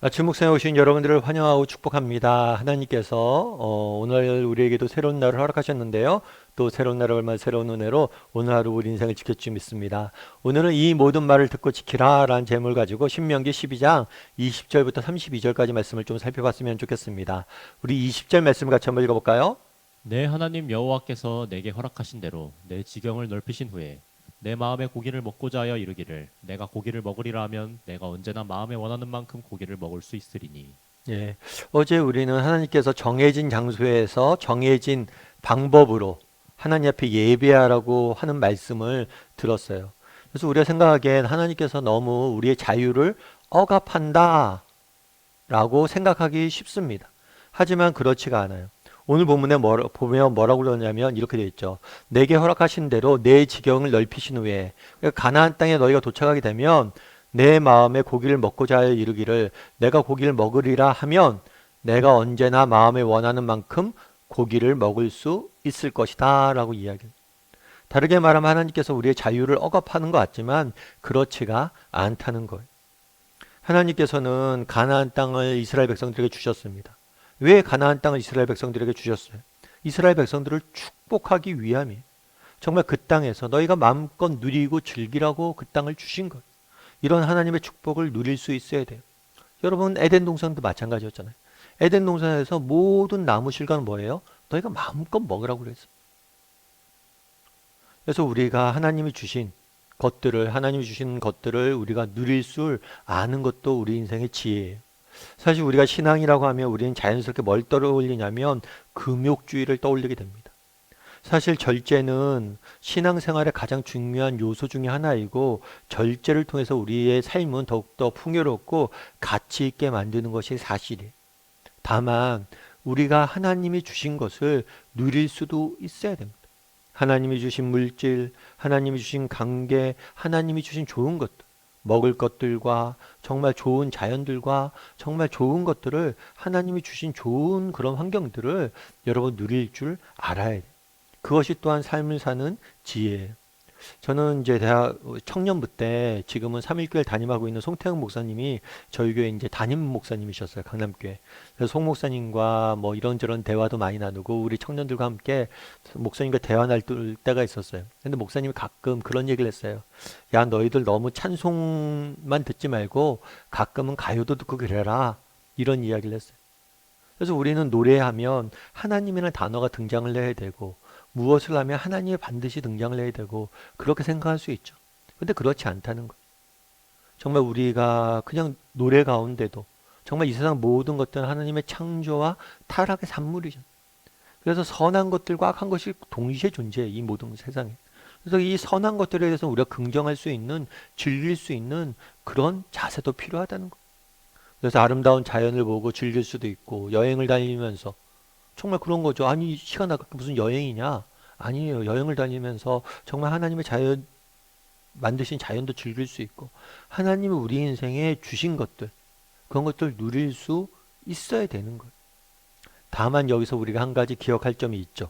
아침 묵상에 오신 여러분들을 환영하고 축복합니다. 하나님께서 오늘 우리에게도 새로운 날을 허락하셨는데요. 또 새로운 날을 얼마나 새로운 은혜로 오늘 하루 우리 인생을 지켜주시 믿습니다. 오늘은 이 모든 말을 듣고 지키라 라는 제목을 가지고 신명기 12장 20절부터 32절까지 말씀을 좀 살펴봤으면 좋겠습니다. 우리 20절 말씀 같이 한번 읽어볼까요? 내 하나님 여호와께서 내게 허락하신 대로 내 지경을 넓히신 후에 내 마음에 고기를 먹고자 하여 이르기를 내가 고기를 먹으리라 하면 내가 언제나 마음에 원하는 만큼 고기를 먹을 수 있으리니. 예. 어제 우리는 하나님께서 정해진 장소에서 정해진 방법으로 하나님 앞에 예배하라고 하는 말씀을 들었어요. 그래서 우리가 생각하기엔 하나님께서 너무 우리의 자유를 억압한다 라고 생각하기 쉽습니다. 하지만 그렇지가 않아요. 오늘 본문에 보면 뭐라고 그러냐면 이렇게 되어 있죠. 내게 허락하신 대로 내 지경을 넓히신 후에, 그러니까 가나안 땅에 너희가 도착하게 되면 내 마음에 고기를 먹고자 하여 이르기를 내가 고기를 먹으리라 하면 내가 언제나 마음에 원하는 만큼 고기를 먹을 수 있을 것이다 라고 이야기해요. 다르게 말하면 하나님께서 우리의 자유를 억압하는 것 같지만 그렇지가 않다는 거예요. 하나님께서는 가나안 땅을 이스라엘 백성들에게 주셨습니다. 왜 가나안 땅을 이스라엘 백성들에게 주셨어요? 이스라엘 백성들을 축복하기 위함이에요. 정말 그 땅에서 너희가 마음껏 누리고 즐기라고 그 땅을 주신 거예요. 이런 하나님의 축복을 누릴 수 있어야 돼요. 여러분 에덴 동산도 마찬가지였잖아요. 에덴 동산에서 모든 나무 실과는 뭐예요? 너희가 마음껏 먹으라고 그랬어. 그래서 우리가 하나님이 주신 것들을 우리가 누릴 줄 아는 것도 우리 인생의 지혜예요. 사실 우리가 신앙이라고 하면 우리는 자연스럽게 뭘 떠올리냐면 금욕주의를 떠올리게 됩니다. 사실 절제는 신앙생활의 가장 중요한 요소 중에 하나이고 절제를 통해서 우리의 삶은 더욱더 풍요롭고 가치 있게 만드는 것이 사실이에요. 다만 우리가 하나님이 주신 것을 누릴 수도 있어야 됩니다. 하나님이 주신 물질, 하나님이 주신 관계, 하나님이 주신 좋은 것들, 먹을 것들과 정말 좋은 자연들과 정말 좋은 것들을 하나님이 주신 좋은 그런 환경들을 여러분 누릴 줄 알아야 돼요. 그것이 또한 삶을 사는 지혜예요. 저는 이제 대학 청년부 때 지금은 삼일교회 담임하고 있는 송태영 목사님이 저희 교회 이제 담임 목사님이셨어요. 강남교회. 그래서 송 목사님과 뭐 이런저런 대화도 많이 나누고 우리 청년들과 함께 목사님과 대화 나눌 때가 있었어요. 근데 목사님이 가끔 그런 얘기를 했어요. 야, 너희들 너무 찬송만 듣지 말고 가끔은 가요도 듣고 그래라. 이런 이야기를 했어요. 그래서 우리는 노래하면 하나님이라는 단어가 등장을 해야 되고 무엇을 하면 하나님이 반드시 등장을 해야 되고 그렇게 생각할 수 있죠. 근데 그렇지 않다는 거예요. 정말 우리가 그냥 노래 가운데도 정말 이 세상 모든 것들은 하나님의 창조와 타락의 산물이죠. 그래서 선한 것들과 악한 것이 동시에 존재해요. 이 모든 세상에. 그래서 이 선한 것들에 대해서 우리가 긍정할 수 있는, 즐길 수 있는 그런 자세도 필요하다는 거예요. 그래서 아름다운 자연을 보고 즐길 수도 있고 여행을 다니면서 정말 그런 거죠. 아니 시간 아깝게 무슨 여행이냐? 아니에요. 여행을 다니면서 정말 하나님의 자연 만드신 자연도 즐길 수 있고 하나님이 우리 인생에 주신 것들 그런 것들 누릴 수 있어야 되는 거예요. 다만 여기서 우리가 한 가지 기억할 점이 있죠.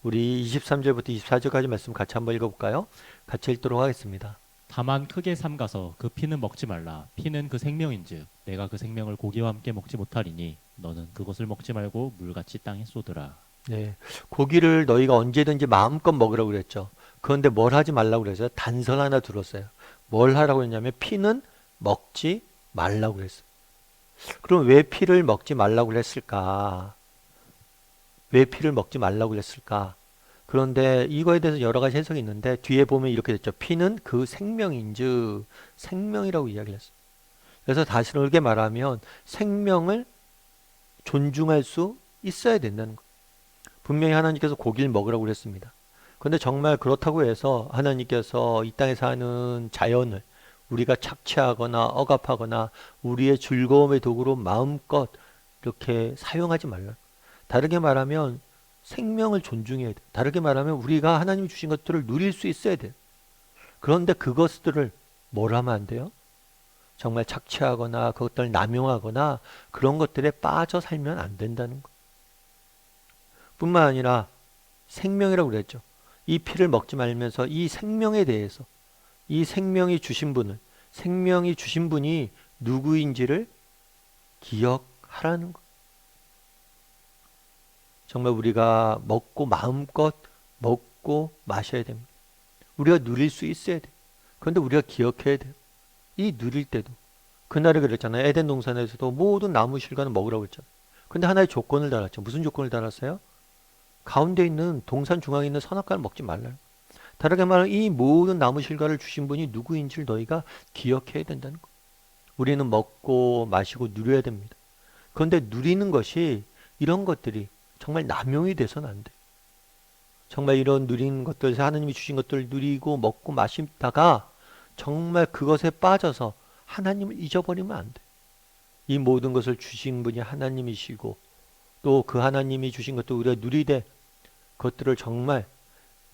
우리 23절부터 24절까지 말씀 같이 한번 읽어볼까요? 같이 읽도록 하겠습니다. 다만 크게 삼가서 그 피는 먹지 말라. 피는 그 생명인즉 내가 그 생명을 고기와 함께 먹지 못하리니 너는 그것을 먹지 말고 물같이 땅에 쏟으라. 네, 고기를 너희가 언제든지 마음껏 먹으라고 그랬죠. 그런데 뭘 하지 말라고 그랬어요? 단서 하나 들었어요. 뭘 하라고 했냐면 피는 먹지 말라고 그랬어요. 그럼 왜 피를 먹지 말라고 그랬을까? 왜 피를 먹지 말라고 그랬을까? 그런데 이거에 대해서 여러 가지 해석이 있는데 뒤에 보면 이렇게 됐죠. 피는 그 생명인즉 생명이라고 이야기를 했어요. 그래서 다시 말하면 생명을 존중할 수 있어야 된다는 거예요. 분명히 하나님께서 고기를 먹으라고 그랬습니다. 그런데 정말 그렇다고 해서 하나님께서 이 땅에 사는 자연을 우리가 착취하거나 억압하거나 우리의 즐거움의 도구로 마음껏 이렇게 사용하지 말라. 다르게 말하면 생명을 존중해야 돼. 다르게 말하면 우리가 하나님이 주신 것들을 누릴 수 있어야 돼. 그런데 그것들을 뭘 하면 안 돼요? 정말 착취하거나 그것들을 남용하거나 그런 것들에 빠져 살면 안 된다는 거. 뿐만 아니라 생명이라고 그랬죠. 이 피를 먹지 말면서 이 생명에 대해서 이 생명이 주신 분이 누구인지를 기억하라는 거. 정말 우리가 먹고 마음껏 먹고 마셔야 됩니다. 우리가 누릴 수 있어야 돼. 그런데 우리가 기억해야 돼요. 이 누릴 때도 그날에 그랬잖아요. 에덴 동산에서도 모든 나무 실과는 먹으라고 했잖아요. 근데 하나의 조건을 달았죠. 무슨 조건을 달았어요? 가운데 있는 동산 중앙에 있는 선악과를 먹지 말라요. 다르게 말하면 이 모든 나무 실과를 주신 분이 누구인지를 너희가 기억해야 된다는 거. 우리는 먹고 마시고 누려야 됩니다. 그런데 누리는 것이 이런 것들이 정말 남용이 돼서는 안 돼. 정말 이런 누리는 것들, 하나님이 주신 것들을 누리고 먹고 마시다가 정말 그것에 빠져서 하나님을 잊어버리면 안 돼. 이 모든 것을 주신 분이 하나님이시고 또 그 하나님이 주신 것도 우리가 누리되 그것들을 정말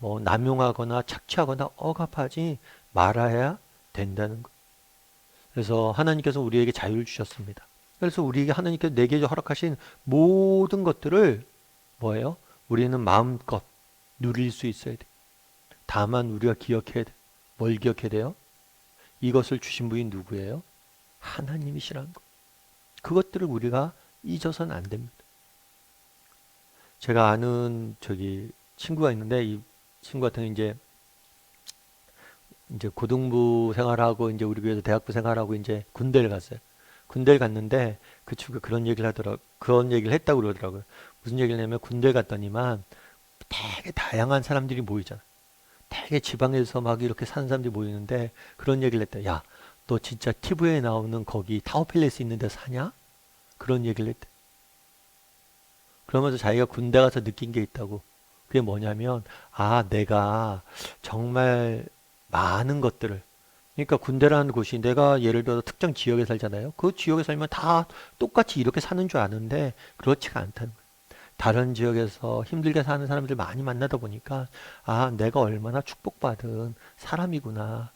남용하거나 착취하거나 억압하지 말아야 된다는 것. 그래서 하나님께서 우리에게 자유를 주셨습니다. 그래서 우리에게 하나님께서 내게 허락하신 모든 것들을 뭐예요? 우리는 마음껏 누릴 수 있어야 돼. 다만 우리가 기억해야 돼. 뭘 기억해야 돼요? 이것을 주신 분이 누구예요? 하나님이시라는 것. 그것들을 우리가 잊어서는 안 됩니다. 제가 아는 친구가 있는데 이 친구 같은 경우 이제 고등부 생활하고 이제 우리 교회에서 대학부 생활하고 이제 군대를 갔어요. 군대를 갔는데 그 친구가 그런 얘기를 했다고 그러더라고요. 무슨 얘기를 하냐면 군대 갔더니만 되게 다양한 사람들이 모이잖아. 되게 지방에서 막 이렇게 사는 사람들이 모이는데 그런 얘기를 했대. 야, 너 진짜 TV에 나오는 거기 타워팰리스 있는 데 사냐? 그런 얘기를 했대. 그러면서 자기가 군대 가서 느낀 게 있다고. 그게 뭐냐면 내가 정말 많은 것들을, 그러니까 군대라는 곳이 내가 예를 들어 특정 지역에 살잖아요. 그 지역에 살면 다 똑같이 이렇게 사는 줄 아는데 그렇지가 않다는 거예요. 다른 지역에서 힘들게 사는 사람들 많이 만나다 보니까 내가 얼마나 축복받은 사람이구나.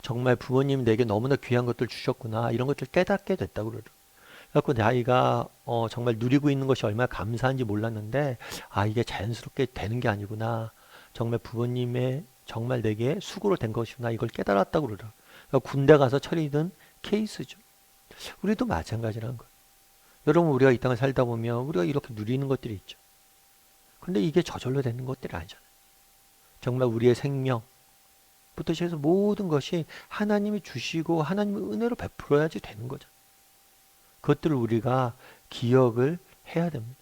정말 부모님 내게 너무나 귀한 것들 주셨구나. 이런 것들 깨닫게 됐다고 그러더라고요. 그래서 나이가 정말 누리고 있는 것이 얼마나 감사한지 몰랐는데 이게 자연스럽게 되는 게 아니구나. 정말 부모님의 정말 내게 수고로 된 것이구나. 이걸 깨달았다고 그러더라고요. 그러니까 군대 가서 처리된 케이스죠. 우리도 마찬가지라는 거예요. 여러분 우리가 이 땅을 살다 보면 우리가 이렇게 누리는 것들이 있죠. 근데 이게 저절로 되는 것들이 아니잖아요. 정말 우리의 생명부터 시작해서 모든 것이 하나님이 주시고 하나님의 은혜로 베풀어야지 되는 거죠. 그것들을 우리가 기억을 해야 됩니다.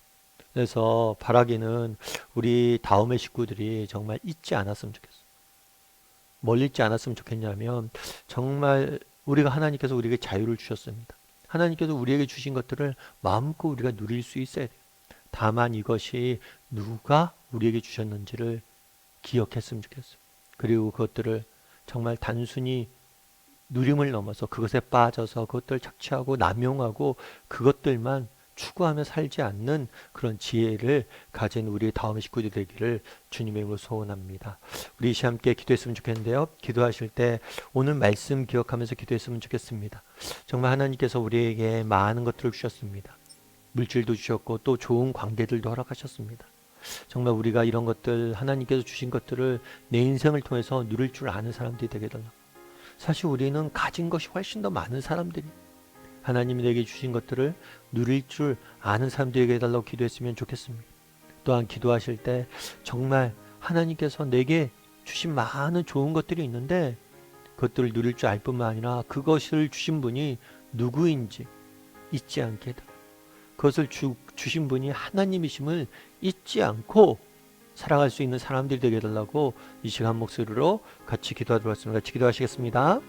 그래서 바라기는 우리 다음의 식구들이 정말 잊지 않았으면 좋겠어요. 뭘 잊지 않았으면 좋겠냐면 정말 우리가 하나님께서 우리에게 자유를 주셨습니다. 하나님께서 우리에게 주신 것들을 마음껏 우리가 누릴 수 있어야 돼요. 다만 이것이 누가 우리에게 주셨는지를 기억했으면 좋겠어요. 그리고 그것들을 정말 단순히 누림을 넘어서 그것에 빠져서 그것들을 착취하고 남용하고 그것들만 추구하며 살지 않는 그런 지혜를 가진 우리 다음 식구들 되기를 주님의 이름으로 소원합니다. 우리 이 시간 함께 기도했으면 좋겠는데요. 기도하실 때 오늘 말씀 기억하면서 기도했으면 좋겠습니다. 정말 하나님께서 우리에게 많은 것들을 주셨습니다. 물질도 주셨고 또 좋은 관계들도 허락하셨습니다. 정말 우리가 이런 것들 하나님께서 주신 것들을 내 인생을 통해서 누릴 줄 아는 사람들이 되게 달라. 사실 우리는 가진 것이 훨씬 더 많은 사람들이 하나님이 내게 주신 것들을 누릴 줄 아는 사람들에게 해달라고 기도했으면 좋겠습니다. 또한 기도하실 때 정말 하나님께서 내게 주신 많은 좋은 것들이 있는데 그것들을 누릴 줄 알 뿐만 아니라 그것을 주신 분이 누구인지 잊지 않게 해달라. 그것을 주신 분이 하나님이심을 잊지 않고 살아갈 수 있는 사람들이 되게 해달라고 이 시간 목소리로 같이 기도하도록 하겠습니다. 같이 기도하시겠습니다.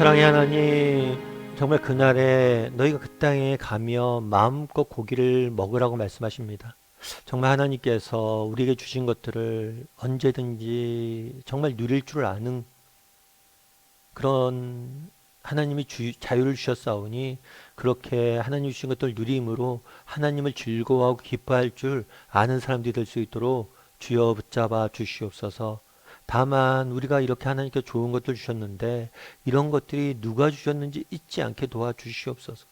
사랑의 하나님, 정말 그날에 너희가 그 땅에 가며 마음껏 고기를 먹으라고 말씀하십니다. 정말 하나님께서 우리에게 주신 것들을 언제든지 정말 누릴 줄 아는 그런 하나님이 자유를 주셨사오니, 그렇게 하나님 주신 것들을 누림으로 하나님을 즐거워하고 기뻐할 줄 아는 사람들이 될 수 있도록 주여 붙잡아 주시옵소서. 다만 우리가 이렇게 하나님께 좋은 것들 주셨는데 이런 것들이 누가 주셨는지 잊지 않게 도와주시옵소서.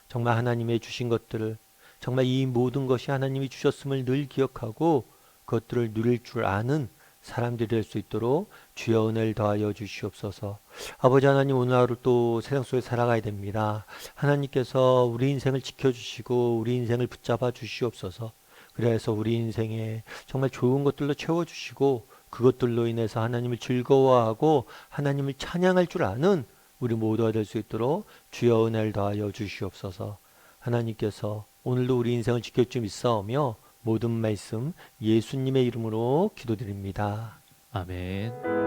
정말 하나님의 주신 것들을, 정말 이 모든 것이 하나님이 주셨음을 늘 기억하고 그것들을 누릴 줄 아는 사람들이 될 수 있도록 주여 은혜를 더하여 주시옵소서. 아버지 하나님, 오늘 하루 또 세상 속에 살아가야 됩니다. 하나님께서 우리 인생을 지켜주시고 우리 인생을 붙잡아 주시옵소서. 그래서 우리 인생에 정말 좋은 것들로 채워주시고 그것들로 인해서 하나님을 즐거워하고 하나님을 찬양할 줄 아는 우리 모두가 될 수 있도록 주여 은혜를 더하여 주시옵소서. 하나님께서 오늘도 우리 인생을 지켜주 믿사오며 모든 말씀 예수님의 이름으로 기도드립니다. 아멘.